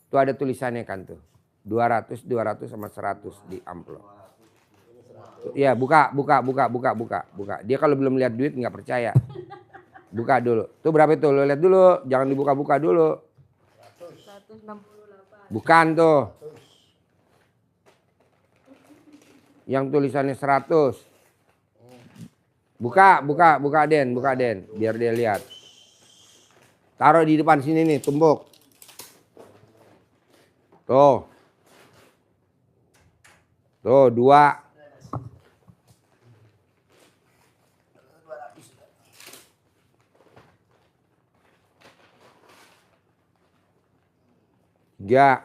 Tuh ada tulisannya kan tuh. 200 sama 100 di amplop. Iya, buka. Dia kalau belum lihat duit nggak percaya. Buka dulu. Tuh berapa itu? Lo lihat dulu, jangan dibuka-buka dulu. 168. Bukan tuh. Yang tulisannya 100. Buka Den, biar dia lihat. Taruh di depan sini nih, tumbuk. Tuh. Tuh, 2. Tiga.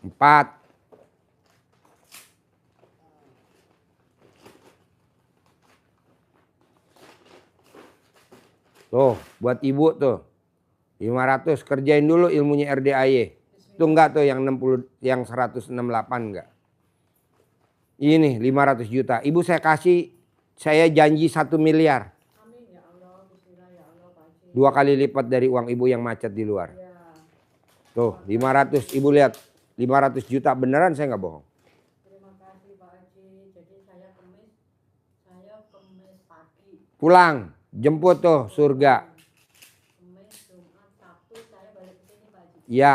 4. Tuh, buat ibu tuh. 500, kerjain dulu ilmunya RDAY. Itu enggak tuh yang 60, yang 168 enggak. Ini 500 juta. Ibu saya kasih, saya janji 1 miliar. Amin ya Allah, bismillah ya Allah Pak Haji. 2 kali lipat dari uang ibu yang macet di luar. Ya. Tuh, 500. Ibu lihat, 500 juta beneran, saya nggak bohong. Terima kasih Pak Haji. Jadi saya kemis pagi. Pulang, jemput tuh surga. Kemis, Jumat, Sabtu saya balik ke sini Pak Haji. Iya,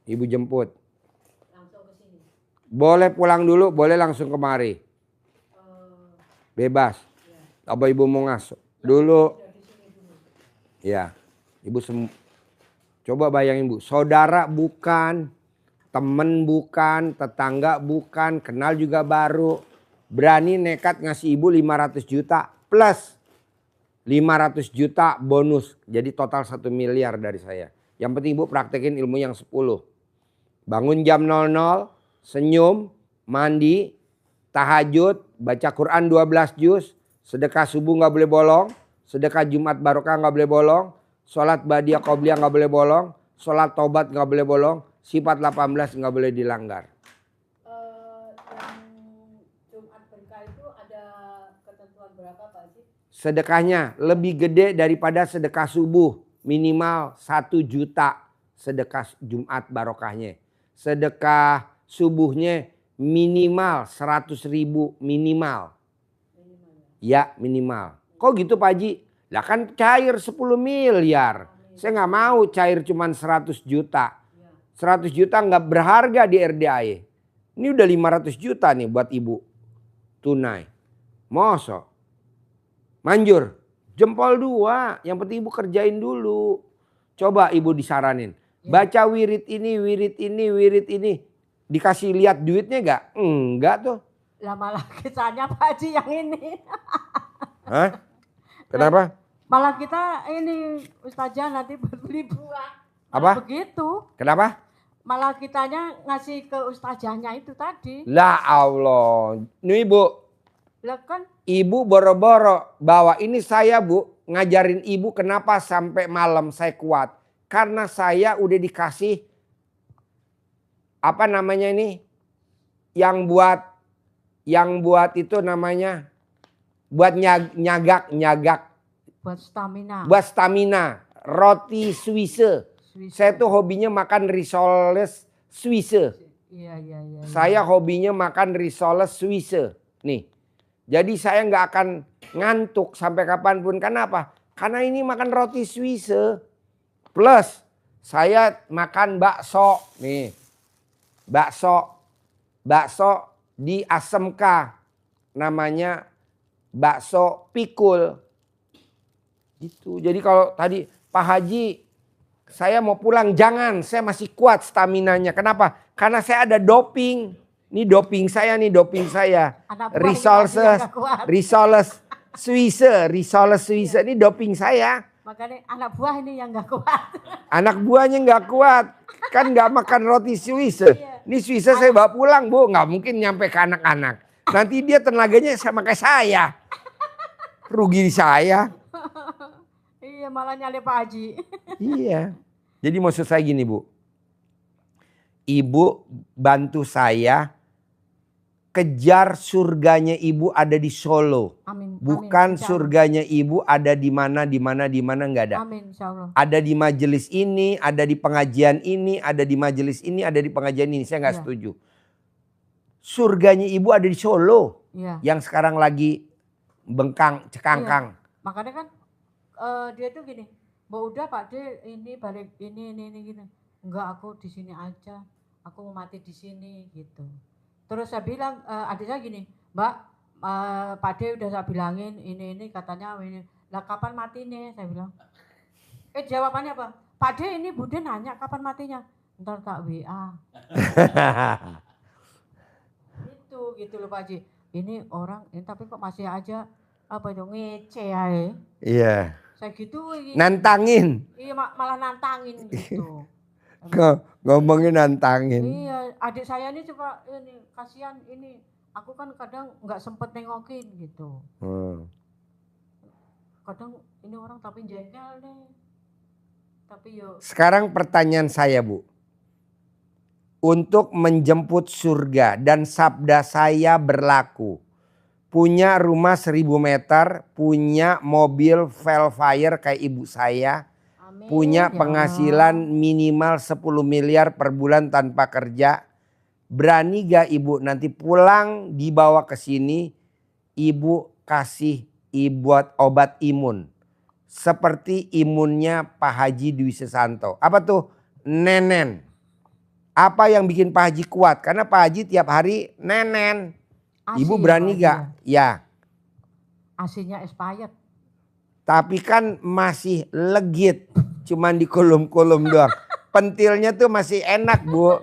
ibu jemput. Langsung ke sini. Boleh pulang dulu, boleh langsung kemari. Bebas. Ya. Apa ibu mau ngasuk dulu? Udah di sini dulu. Ya, ibu coba bayangin bu, saudara bukan, temen bukan, tetangga bukan, kenal juga baru. Berani nekat ngasih ibu 500 juta plus 500 juta bonus. Jadi total 1 miliar dari saya. Yang penting ibu praktekin ilmu yang 10. Bangun jam 00, senyum, mandi, tahajud, baca Quran 12 juz, sedekah subuh nggak boleh bolong, sedekah Jumat barokah nggak boleh bolong, sholat badiah qobliyah nggak boleh bolong, sholat taubat nggak boleh bolong, sifat 18 nggak boleh dilanggar. Yang Jumat berkah itu ada ketentuan berapa Pak Haji? Sedekahnya lebih gede daripada sedekah subuh, minimal 1 juta sedekah Jumat barokahnya. Sedekah subuhnya minimal 100.000 minimal. Ya minimal. Kok gitu Pak Haji? Lah kan cair 10 miliar. Saya nggak mau cair cuman 100 juta. 100 juta nggak berharga di RDAY. Ini udah 500 juta nih buat ibu. Tunai. Mosok. Manjur. Jempol 2. Yang penting ibu kerjain dulu. Coba ibu disaranin. Baca wirid ini, wirid ini, wirid ini. Dikasih lihat duitnya gak? Enggak tuh. Lah malah kisahnya Pak Haji yang ini. Hah? Kenapa? Malah kita ini Ustazah nanti beli buah. Apa? Begitu. Kenapa? Malah kitanya ngasih ke Ustazahnya itu tadi. Lah Allah. Nih ibu. Lah kan. Ibu boro-boro bawa ini saya bu. Ngajarin ibu kenapa sampai malam saya kuat. Karena saya udah dikasih. Apa namanya ini? Yang buat itu namanya. Buat nyagak. Buat stamina. Buat stamina. Roti Swiss. Saya tuh hobinya makan risoles Swiss. Iya. Saya hobinya makan risoles Swiss. Nih. Jadi saya nggak akan ngantuk sampai kapanpun. Kenapa? Karena ini makan roti Swiss. Plus saya makan bakso. Nih. Bakso di ASMK. Namanya bakso pikul. Gitu. Jadi kalau tadi Pak Haji saya mau pulang, jangan, saya masih kuat staminanya. Kenapa? Karena saya ada doping. Ini doping saya. Risoles Swiss. Ini doping saya. Makanya anak buah ini yang gak kuat. Anak buahnya gak kuat. Kan gak makan roti Swiss. Ini Swiss saya bawa pulang bu. Gak mungkin nyampe ke anak-anak. Nanti dia tenaganya sama kayak saya. Rugi saya. Iya malah nyali Pak Haji. Iya. Jadi maksud saya gini bu. Ibu bantu saya kejar surganya ibu ada di Solo. Amin. Bukan Amin. Insya Allah. surganya ibu ada di mana nggak ada. Amin, insya Allah. Ada di majelis ini, ada di pengajian ini, ada di majelis ini, ada di pengajian ini. Saya nggak Iya. setuju. Surganya ibu ada di Solo. Iya. Yang sekarang lagi bengkang, cekangkang. Makanya kan dia tuh gini, Mbak udah Pak De ini balik ini gini. Enggak, aku di sini aja. Aku mau mati di sini gitu. Terus saya bilang adik saya gini, Mbak Pak De udah saya bilangin ini katanya ini. Lah kapan mati nih? Saya bilang. Jawabannya apa? Pak De ini Bude nanya kapan matinya. Ntar tak WA. Gitu loh Pak Haji. Ini orang ini tapi kok masih aja apa itu ngece ya. Iya. Saya gitu. Nantangin. Iya malah nantangin gitu. Ngomongin nantangin. Iya, adik saya ini coba ini kasihan ini. Aku kan kadang nggak sempet nengokin gitu. Kadang ini orang tapi jengkel deh. Tapi yo. Sekarang pertanyaan saya Bu. Untuk menjemput surga dan sabda saya berlaku. Punya rumah 1000 meter, punya mobil Velfire kayak ibu saya. Amin, punya ya penghasilan Allah. minimal 10 miliar per bulan tanpa kerja. Berani gak ibu nanti pulang dibawa ke sini, ibu kasih buat obat imun. Seperti imunnya Pak Haji Dwi Susanto. Apa tuh? Nenen. Apa yang bikin Pak Haji kuat? Karena Pak Haji tiap hari nenen. Ibu berani gak? Ya. Asinya expired. Tapi kan masih legit. Cuman di kolom-kolom doang. Pentilnya tuh masih enak Bu.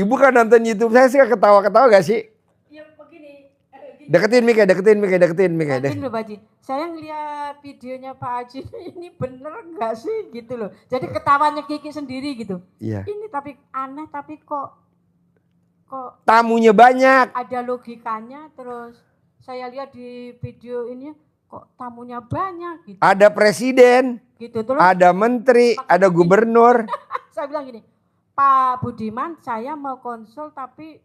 Ibu kan nonton YouTube saya sih ketawa-ketawa gak sih? Ya begini. Deketin Mika. Begini loh Pak Haji. Saya ngeliat videonya Pak Haji ini bener gak sih gitu loh. Jadi ketawanya Kiki sendiri gitu. Iya. Ini tapi aneh tapi kok tamunya banyak. Ada logikanya terus saya lihat di video ini kok tamunya banyak gitu. Ada presiden. Gitu terus. Ada menteri, ada gubernur. Saya bilang gini, Pak Budiman saya mau konsul tapi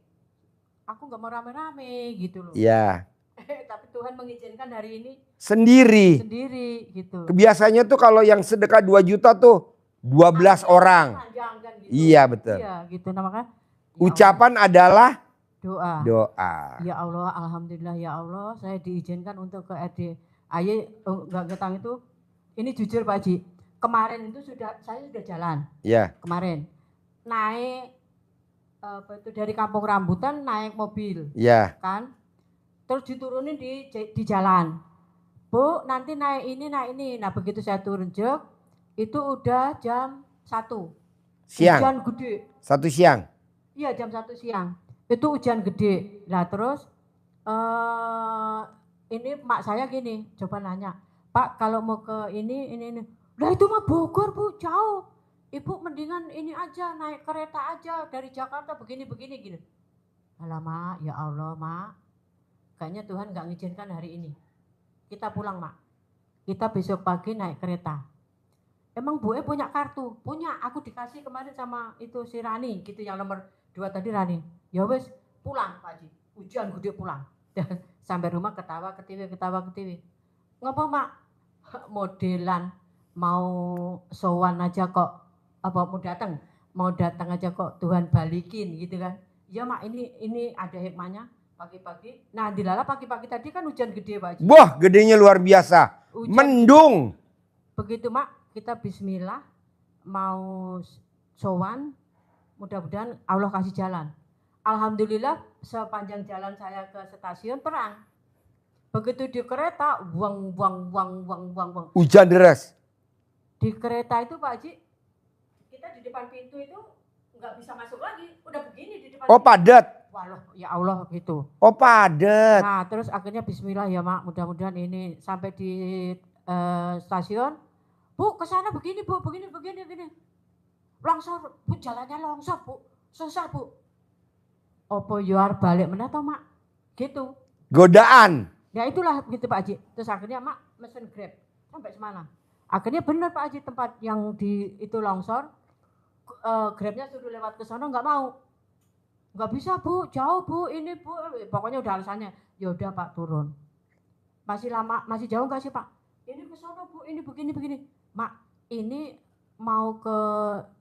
aku gak mau rame-rame gitu loh. Iya. Tapi Tuhan mengizinkan hari ini Sendiri gitu. Biasanya tuh kalau yang sedekah 2 juta tuh 12 orang. Gitu. Iya betul. Iya gitu namanya. Ucapan adalah doa. Ya Allah, alhamdulillah ya Allah, saya diizinkan untuk ke RDAY enggak ketang itu. Ini jujur Pak Haji, kemarin itu saya sudah jalan. Iya. Kemarin naik dari Kampung Rambutan naik mobil. Iya. Kan? Terus diturunin di jalan. Bu, nanti naik ini. Nah, begitu saya turun jek, itu udah jam 1. Siang. Hujan gede. 1 siang. Iya, jam 1 siang. Itu hujan gede. Nah, terus ini mak saya gini, coba nanya, "Pak, kalau mau ke ini." Lah itu mah Bogor, Bu, jauh. Ibu mendingan ini aja, naik kereta aja dari Jakarta begini gitu. Alamak, ya Allah, Mak. Kayaknya Tuhan gak ngizinkan hari ini. Kita pulang, Mak. Kita besok pagi naik kereta. Emang Bu punya kartu? Punya, aku dikasih kemarin sama itu si Rani, gitu yang nomor 2 tadi Rani. Ya wes, pulang Pak Haji. Hujan gede pulang. Dan sampai rumah ketawa ke TV. Ngapa Mak? Modelan mau sowan aja kok. Apa mau datang aja kok Tuhan balikin gitu kan. Ya Mak, ini ada hikmahnya. Pagi-pagi. Nah, dilala pagi-pagi tadi kan hujan gede Pak Haji. Wah, gedenya luar biasa. Hujan mendung. Begitu Mak, kita bismillah mau sowan, mudah-mudahan Allah kasih jalan. Alhamdulillah sepanjang jalan saya ke stasiun terang. Begitu di kereta, buang. Hujan deras. Di kereta itu Pak Haji, kita di depan pintu itu nggak bisa masuk lagi, udah begini di depan. Oh padat. Walah, ya Allah gitu. Oh padat. Nah terus akhirnya bismillah ya Mak, mudah-mudahan ini sampai di stasiun. Bu kesana begini Bu, begini. Longsor, Bu jalannya longsor Bu, susah Bu. Opo yuar balik mana toh Mak? Gitu. Godaan. Ya itulah gitu Pak Haji. Terus akhirnya Mak mesen Grab sampai Semarang. Akhirnya benar Pak Haji tempat yang di itu longsor, Grabnya suruh lewat ke sana nggak mau. nggak bisa Bu, jauh Bu, ini Bu, pokoknya udah alasannya. Ya udah Pak turun. Masih lama, masih jauh nggak sih Pak? Ini ke sono Bu, ini begini. Mak, ini mau ke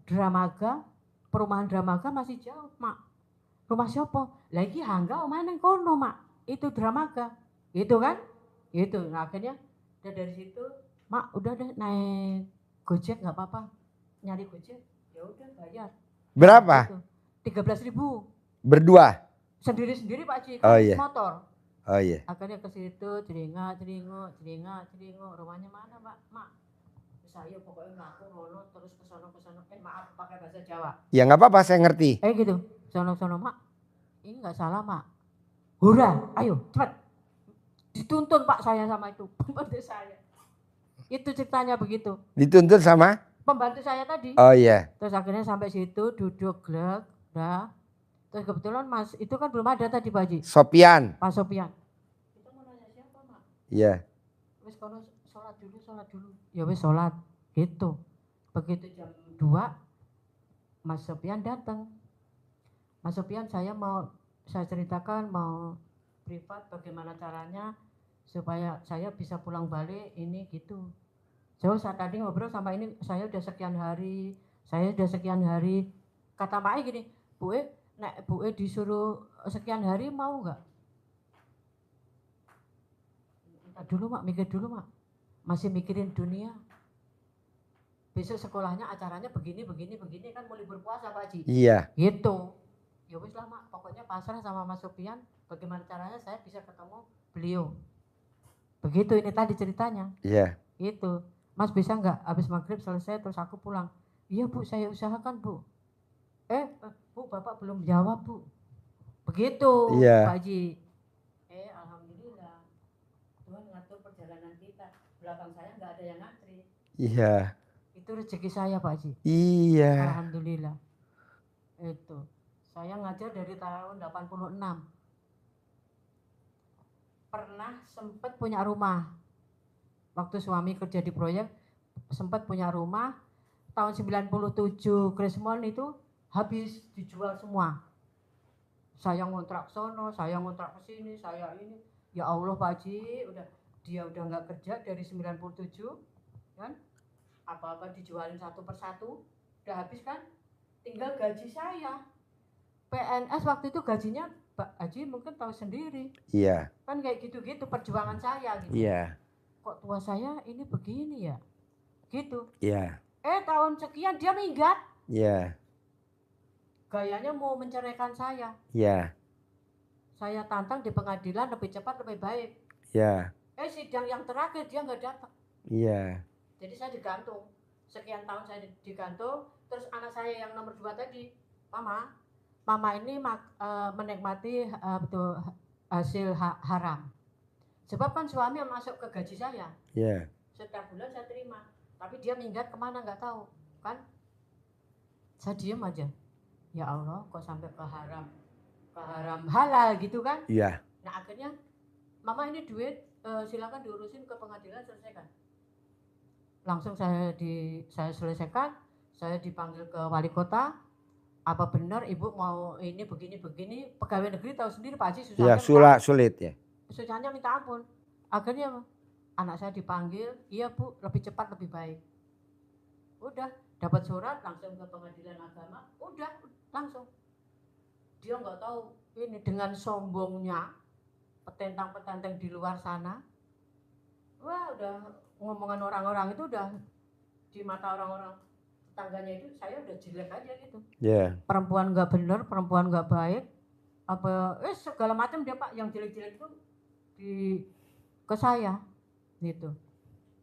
Dramaga, perumahan Dramaga masih jauh Mak. Rumah siapa? Lagi hangga omahe nang kono Mak. Itu Dramaga. Gitu kan? Gitu. Nah, akhirnya udah dari situ, Mak udah deh naik Gojek nggak apa-apa. Nyari Gojek, ya udah bayar. Berapa? Gitu. 13.000 Berdua? sendiri-sendiri Pak Haji, Oh kan iya. motor. Oh iya. Akhirnya ke situ, celingak, rumahnya mana Pak? Mak, saya pokoknya ngaku rono terus ke sono. Maaf pakai bahasa Jawa. Ya nggak apa-apa, saya ngerti. Gitu, sono Mak, ini nggak salah Mak. Hura, ayo cepat. Dituntun Pak saya sama itu, pembantu saya. Itu ceritanya begitu. Dituntut sama? Pembantu saya tadi. Oh iya. Terus akhirnya sampai situ duduk glek, dah. Terus kebetulan Mas itu kan belum ada tadi Pak Haji. Sopian. Pak Sopian. Kita mau nanya siapa Mak? Iya. Wis kono sholat dulu. Ya wis sholat gitu. Begitu jam 2 Mas Sopian datang. Mas Sopian saya ceritakan mau privat bagaimana caranya supaya saya bisa pulang balik ini gitu. Saat tadi ngobrol sama ini saya udah sekian hari. Kata Pak gini, Bu nek Bu disuruh sekian hari mau nggak? Mikir dulu Mak. Masih mikirin dunia. Besok sekolahnya acaranya begini kan mau libur puasa Pak Haji. Iya. Gitu. Ya wis lah Mak, pokoknya pasrah sama Mas Sopian bagaimana caranya saya bisa ketemu beliau. Begitu ini tadi ceritanya. Iya. Gitu. Mas bisa nggak habis maghrib selesai terus aku pulang? Iya Bu, saya usahakan Bu. Bu Bapak belum jawab Bu. Begitu Iya. Pak Haji. Alhamdulillah. Tuhan ngatur perjalanan kita. Belakang saya nggak ada yang ngantri. Iya. Itu rezeki saya Pak Haji. Iya. Alhamdulillah. Itu. Saya ngajar dari tahun 86. Pernah sempat punya rumah. Waktu suami kerja di proyek, sempat punya rumah. Tahun 97 Krismon itu habis dijual semua. Saya ngontrak sono, saya ngontrak ke sini, saya ini. Ya Allah Pak Haji, dia udah nggak kerja dari 97 kan? Apa-apa dijualin satu persatu, udah habis kan? Tinggal gaji saya. PNS waktu itu gajinya Pak Haji mungkin tahu sendiri. Iya. Kan kayak gitu-gitu perjuangan saya gitu. Iya. Kok tua saya ini begini ya? Gitu. Iya. Tahun sekian dia minggat. Iya. Gayanya mau menceraikan saya. Iya. Saya tantang di pengadilan lebih cepat lebih baik. Iya. Sidang yang terakhir dia nggak datang. Iya. Jadi saya digantung. Sekian tahun saya digantung. Terus anak saya yang nomor 2 tadi, Mama ini menikmati betul hasil haram. Sebab kan suami yang masuk ke gaji saya. Iya. Setiap bulan saya terima. Tapi dia minggat kemana nggak tahu. Kan saya diem aja. Ya Allah kok sampai ke haram halal gitu kan. Iya. Nah akhirnya Mama ini duit silakan diurusin ke pengadilan selesaikan. Langsung saya selesaikan. Saya dipanggil ke wali kota. Apa benar ibu mau ini begini pegawai negeri tahu sendiri Pak Haji susahnya. Ya sulit ya. Susahnya minta ampun. Akhirnya anak saya dipanggil, iya Bu lebih cepat lebih baik. Udah dapat surat langsung ke pengadilan agama, udah langsung. Dia nggak tahu ini dengan sombongnya petentang-petenteng di luar sana. Wah udah ngomongan orang-orang itu udah di mata orang-orang tetangganya itu saya udah jelek aja gitu. Iya. Perempuan nggak bener, perempuan nggak baik, apa segala macam dia Pak yang jelek-jelek itu ke saya gitu.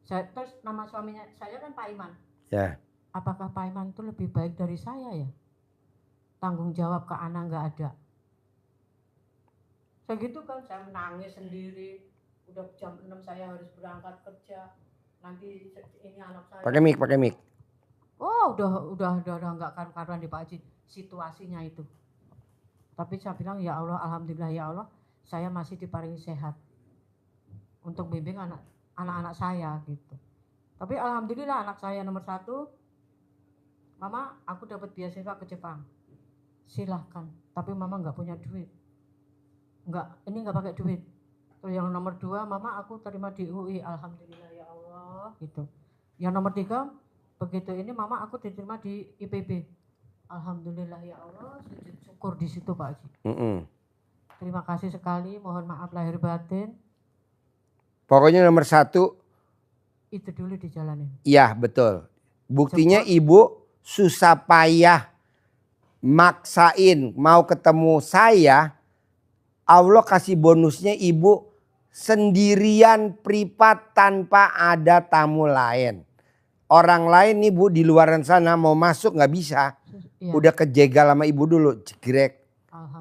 Terus nama suaminya saya kan Pak Iman. Ya. Apakah Pak Iman itu lebih baik dari saya ya? Tanggung jawab ke anak nggak ada. Segitu kan saya menangis sendiri. Udah jam 6 saya harus berangkat kerja. Nanti ini anak saya. Pakai mic. Oh udah nggak karuan di Pak Haji situasinya itu. Tapi saya bilang ya Allah alhamdulillah ya Allah saya masih diparingi sehat untuk bimbing anak-anak saya gitu. Tapi alhamdulillah anak saya nomor 1, Mama aku dapat beasiswa ke Jepang. silahkan. Tapi mama nggak punya duit. Ini nggak pakai duit. Terus yang nomor 2, mama aku terima di UI, alhamdulillah ya Allah gitu. Yang nomor 3, begitu ini mama aku diterima di IPB, alhamdulillah ya Allah, sujud syukur di situ Pak Haji. Terima kasih sekali, mohon maaf lahir batin. Pokoknya nomor 1. Itu dulu dijalanin. Iya betul. Buktinya Jemput. ibu susah payah maksain mau ketemu saya. Allah kasih bonusnya ibu sendirian privat tanpa ada tamu lain. Orang lain nih bu di luaran sana mau masuk nggak bisa. Iya. Udah kejegal sama ibu dulu, jegrek.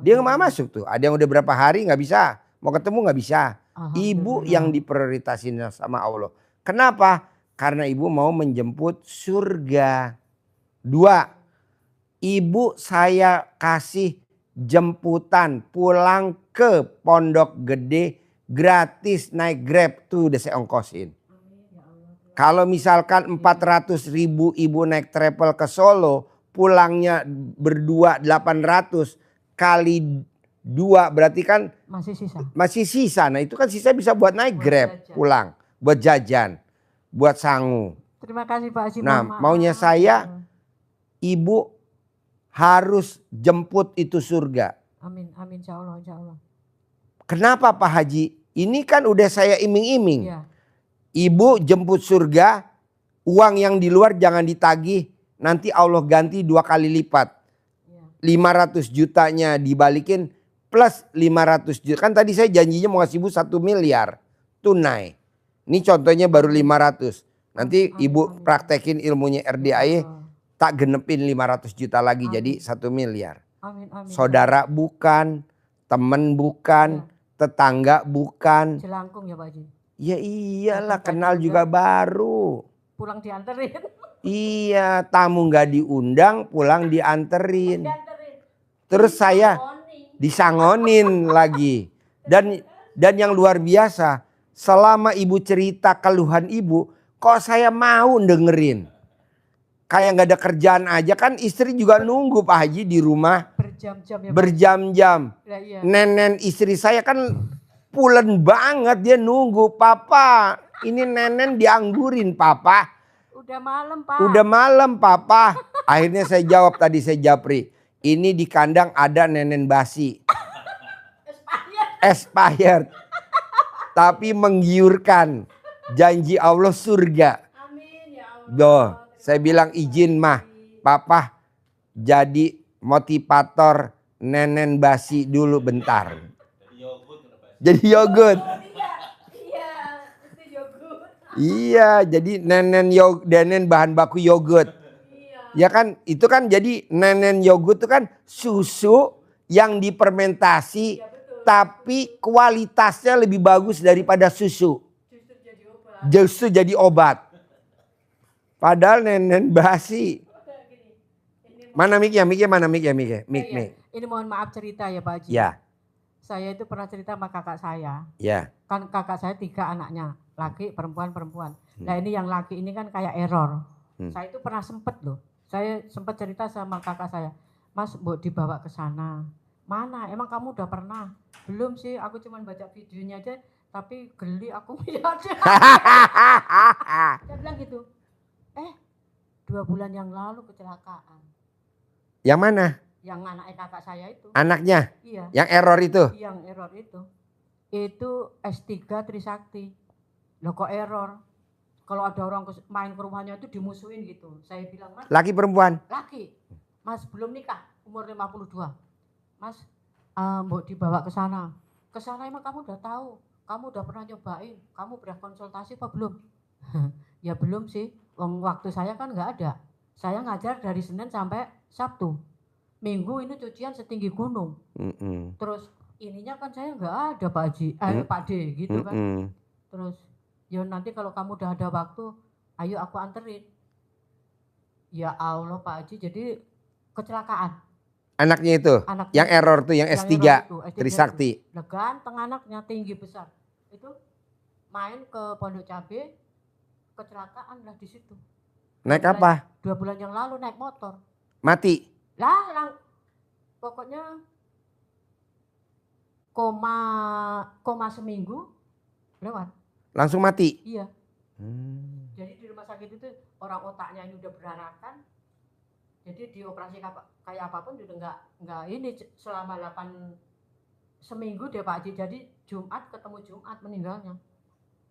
Dia nggak mau masuk tuh. Ada yang udah berapa hari nggak bisa. Mau ketemu nggak bisa. Ibu yang diprioritasin sama Allah. Kenapa? Karena ibu mau menjemput surga. 2, ibu saya kasih jemputan pulang ke Pondok Gede gratis naik Grab tuh udah saya ongkosin. Kalau misalkan 400.000 ibu naik travel ke Solo, pulangnya berdua 800 kali 2 berarti kan masih sisa. Nah itu kan sisa bisa buat naik Grab pulang, buat jajan, buat sangu. Terima kasih Pak Haji. Nah maunya saya ibu harus jemput itu surga. Amin, amin, insya Allah, insya Allah. Kenapa Pak Haji? Ini kan udah saya iming-iming. Ya. Ibu jemput surga, uang yang di luar jangan ditagih. Nanti Allah ganti 2 kali lipat. Ya. 500 jutanya dibalikin plus 500 juta. Kan tadi saya janjinya mau ngasih ibu 1 miliar tunai. Ini contohnya baru 500. Nanti ibu praktekin ilmunya RDAE. Tak genepin 500 juta lagi jadi 1 miliar. Amin, amin. Saudara bukan, temen bukan, tetangga bukan. Jelangkung ya Pak Haji? Ya iyalah kenal juga baru. Pulang dianterin. Iya tamu nggak diundang pulang dianterin. Terus saya disangonin lagi. Dan yang luar biasa selama ibu cerita keluhan ibu kok saya mau dengerin. Kayak nggak ada kerjaan aja kan istri juga nunggu Pak Haji di rumah berjam-jam ya. Berjam-jam. Ya, iya. Nenen istri saya kan pulen banget dia nunggu papa. Ini nenen dianggurin papa. Udah malam Pak. Udah malam papa. Akhirnya saya jawab tadi saya japri. Ini di kandang ada nenen basi. Expired. Tapi menggiurkan. Janji Allah surga. Amin ya Allah. Doh. Saya bilang izin mah, papa jadi motivator nenen basi dulu bentar. Jadi yogurt. Iya, jadi nenen bahan baku yogurt. Ya kan, itu kan jadi nenen yogurt itu kan susu yang difermentasi, tapi kualitasnya lebih bagus daripada susu. Justru jadi obat. Padahal nenen basi. Mana mic-nya? Mana mic-nya? Mic. Ini mohon maaf cerita ya Pak Haji. Ya. Saya itu pernah cerita sama kakak saya. Ya. Kan kakak saya 3 anaknya. Laki, perempuan. Nah ini yang laki ini kan kayak error. Saya itu pernah sempet loh. Saya sempat cerita sama kakak saya. Mas mau dibawa ke sana. Mana? Emang kamu udah pernah? Belum sih, aku cuma baca videonya aja. Tapi geli aku melihatnya. Saya bilang gitu. 2 bulan yang lalu kecelakaan. Yang mana? Yang anaknya kakak saya itu. Anaknya? Iya. Yang error itu? Yang error itu. Itu S3 Trisakti. Loh kok error? Kalau ada orang main ke rumahnya itu dimusuhin gitu. Saya bilang, Mas. Laki perempuan? Laki. Mas belum nikah, umur 52. Mas, mau dibawa ke sana. Ke sana emang kamu udah tahu. Kamu udah pernah nyobain. Kamu pernah konsultasi apa belum? Ya belum sih. Waktu saya kan nggak ada. Saya ngajar dari Senin sampai Sabtu. Minggu ini cucian setinggi gunung. Terus ininya kan saya nggak ada Pak Haji, Pak D gitu kan. Terus ya nanti kalau kamu udah ada waktu, ayo aku anterin. Ya Allah Pak Haji, jadi kecelakaan. Anaknya itu? Anaknya, yang error tuh, yang S3, Trisakti. Nah, ganteng anaknya, tinggi besar. Itu main ke Pondok Cabe, kecelakaan lah di situ. Naik apa? 2 bulan yang lalu naik motor. Mati? Lah, pokoknya koma seminggu lewat. Langsung mati? Iya. Hmm. Jadi di rumah sakit itu orang otaknya ini udah berdarahkan. Jadi dioperasi kayak apapun juga enggak ini selama 8 seminggu deh Pak Haji. Jadi Jumat ketemu Jumat meninggalnya.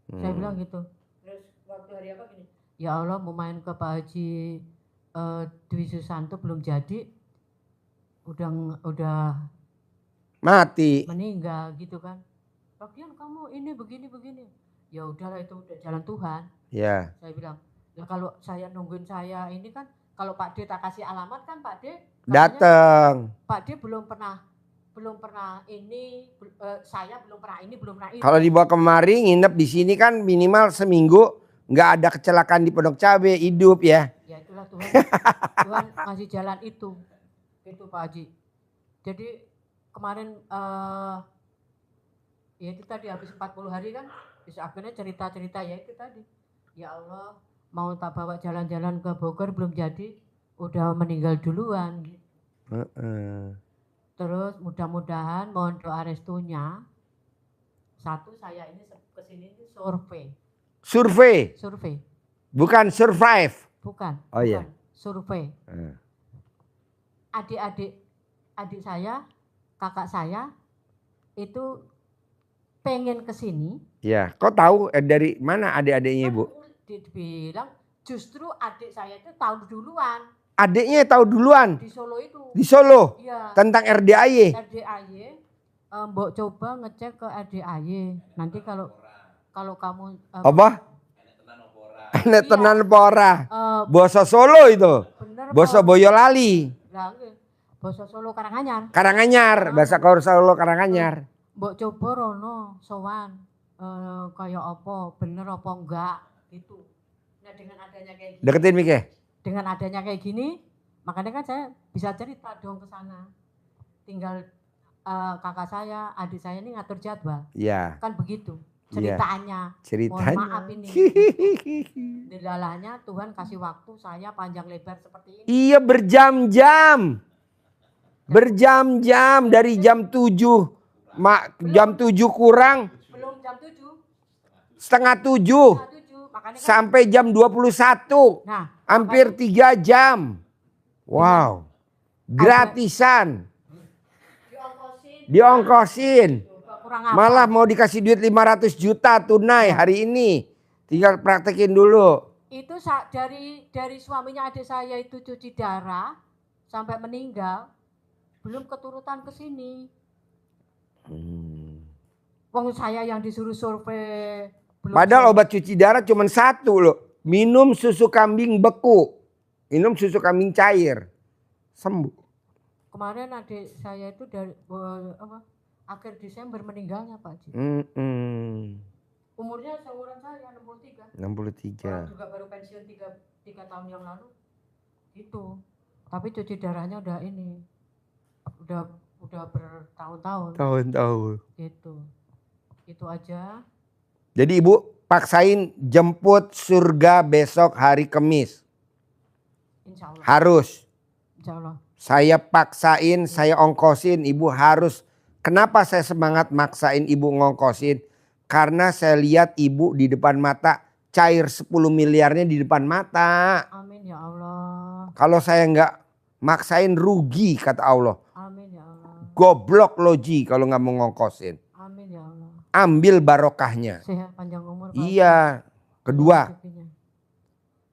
Saya bilang gitu. Terus waktu hari apa gini, ya Allah mau main ke Pak Haji Dwi Susanto belum jadi, udah Mati. meninggal gitu kan. Lagian kamu ini begini. Ya udahlah itu udah jalan Tuhan. Ya. Saya bilang, ya kalau saya nungguin saya ini kan, kalau Pak D tak kasih alamat kan Pak D datang. Pak D belum pernah ini, saya belum pernah ini. Kalau dibawa kemari nginep di sini kan minimal seminggu nggak ada kecelakaan di Pondok Cabe, hidup ya. Ya itulah Tuhan ngasih jalan itu Pak Haji. Jadi kemarin ya itu tadi habis 40 hari kan, bisa akhirnya cerita ya itu tadi. Ya Allah mau tak bawa jalan-jalan ke Bogor belum jadi, udah meninggal duluan. Terus mudah-mudahan mohon doa restunya. Satu saya ini kesini ini survei. Bukan survive. Bukan. Oh iya. Survei. Adik saya, kakak saya itu pengen kesini. Ya, kok tahu dari mana adik-adiknya Ibu? Dibilang justru adik saya itu tahu duluan. Adiknya tahu duluan? Di Solo itu. Di Solo? Iya. Tentang RDAY? RDAY, mbok coba ngecek ke RDAY. Nanti kalau kamu apa? Enek tenan apa ora? Basa Solo itu. Bener, Basa Boyolali. Lah nggih. Basa Solo Karanganyar. Bahasa Solo Karanganyar. Mbok coba rono sowan kaya apa, bener apa enggak gitu. Nah dengan adanya kayak gini. Deketin Mike. Dengan adanya kayak gini, makanya kan saya bisa cerita dong ke sana. Tinggal kakak saya, adik saya ini ngatur jadwal. Iya. Kan begitu ceritanya. Ceritanya. Mohon maaf ini. Dilalahnya Tuhan kasih waktu saya panjang lebar seperti ini. Iya berjam-jam. Berjam-jam dari jam 7. Jam 7 kurang. Belum jam 7. Setengah 7. Makanya kan, sampai jam 21. Nah, hampir 3 jam. Wow. Gratisan. Diongkosin. Malah mau dikasih duit 500 juta tunai hari ini. Tinggal praktekin dulu. Itu dari suaminya adik saya itu cuci darah sampai meninggal. Belum keturutan ke sini. Wong saya yang disuruh survei. Padahal obat cuci darah cuma 1 loh. Minum susu kambing beku. Minum susu kambing cair. Sembuh. Kemarin adik saya itu dari akhir Desember meninggalnya Pak Haji. Umurnya seumuran saya 63. Orang juga baru pensiun 3 tahun yang lalu. Gitu. Tapi cuci darahnya udah ini. Udah bertahun-tahun. Tahun-tahun. Gitu. Itu aja. Jadi Ibu paksain jemput surga besok hari Kamis. Insya Allah. Harus. Insya Allah. Saya paksain, saya ongkosin, Ibu harus. Kenapa saya semangat maksain Ibu ngongkosin? Karena saya lihat Ibu di depan mata cair 10 miliarnya di depan mata. Amin ya Allah. Kalau saya nggak maksain rugi kata Allah. Amin ya Allah. Goblok logi kalau nggak mau ngongkosin. Amin ya Allah. Ambil barokahnya. Sehat panjang umur. Iya. Kedua,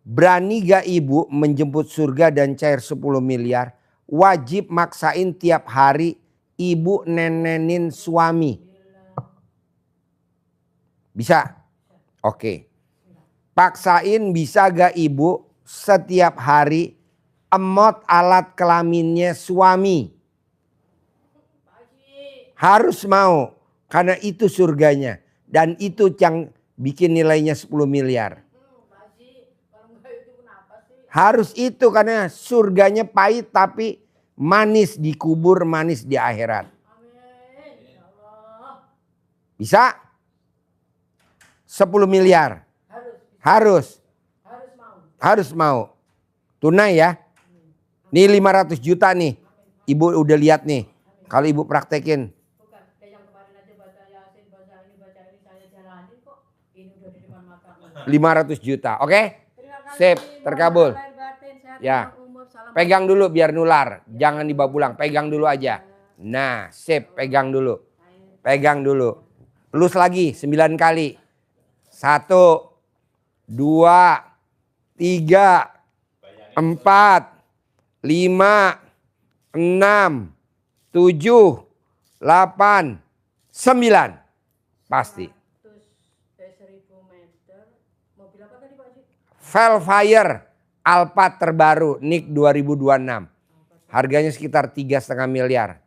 berani gak Ibu menjemput surga dan cair 10 miliar? Wajib maksain tiap hari Ibu nenenin suami. Bisa? Oke. Paksain bisa gak Ibu setiap hari emot alat kelaminnya suami? Harus mau. Karena itu surganya. Dan itu yang bikin nilainya 10 miliar. Harus itu karena surganya pahit tapi manis di kubur, manis di akhirat. Bisa? 10 miliar. Harus mau. Tunai ya. Nih 500 juta nih. Ibu udah lihat nih. Kalau ibu praktekin. Bukan, kayak yang kemarin aja baca Yasin, baca ini saya jalanin kok. Ini udah di depan mata. 500 juta. Oke? Terima kasih, Sip, mohon terkabul. maaf lahir batin, sehat Ya. panjang umur, salam Pegang dulu biar nular. Jangan dibawa pulang. Pegang dulu aja. Nah, sip. Pegang dulu. Pegang dulu. Elus lagi 9 kali. 1, 2, 3, 4, 5, 6, 7, 8, 9. Pasti. 1.000 meter. Mobil apa tadi Pak Haji? Velfire Alphard terbaru NIK 2026. Harganya sekitar 3,5 miliar.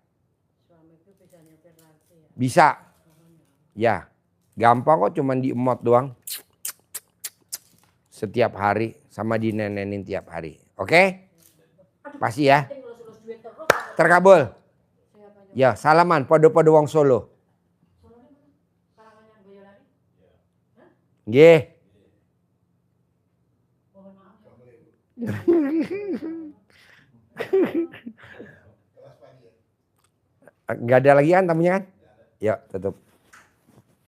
Suamiku bisa nyetir nanti ya. Bisa. Ya. Gampang kok, cuman diemot doang. Setiap hari sama dinenenin tiap hari. Oke? Pasti ya. Ngelus-ngelus duit terus. Terkabul. Saya panjang. Ya, salaman podo-podo wong Solo. Soalnya mana? Karangan Boyolali? Nggih. Mohon maaf. Enggak ada lagi kan tamunya kan? Ya, tutup.